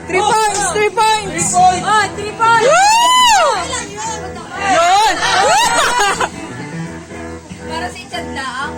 3 points! 3 points! 3 points! Oh, 3 points! Woo! Yun! Para si Chad lang.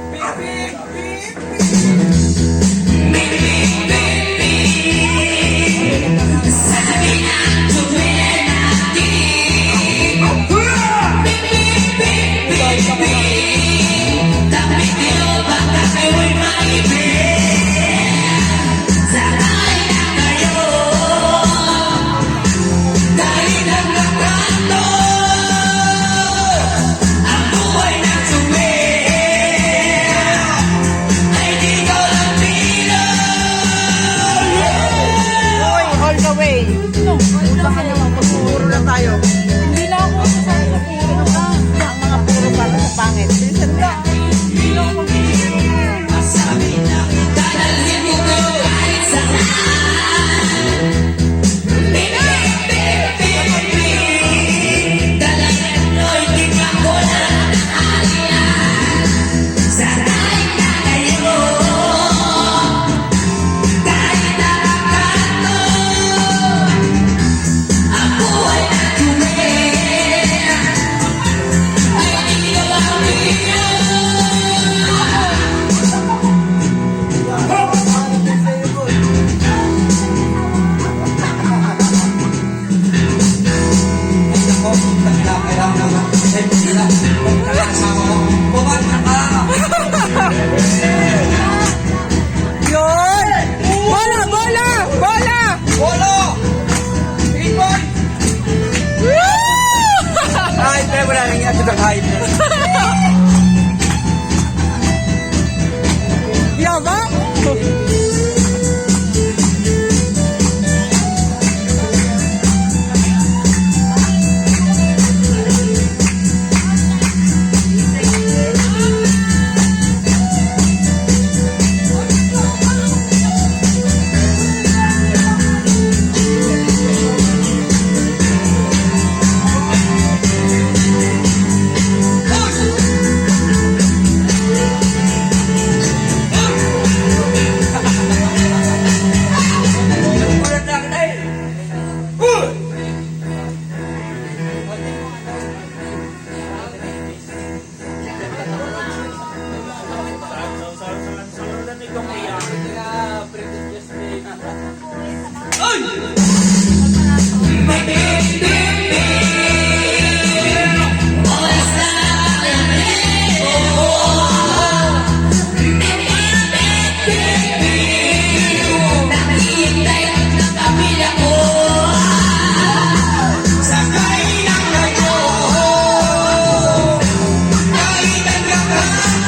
Hoy, all the way! Puro lang tayo. Hindi lang ako sa puro ka. Ang mga puro para sa pangit. Listen lang. Yun! Bola! Bola! Bola! Bolo! 3 points! Ay, pero wala nang yan sa kahit. Yaba? Ulat na kita eh. Kahit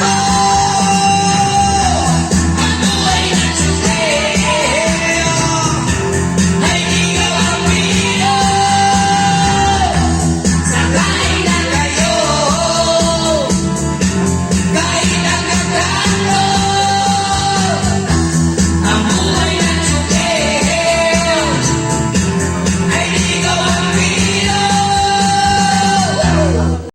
ang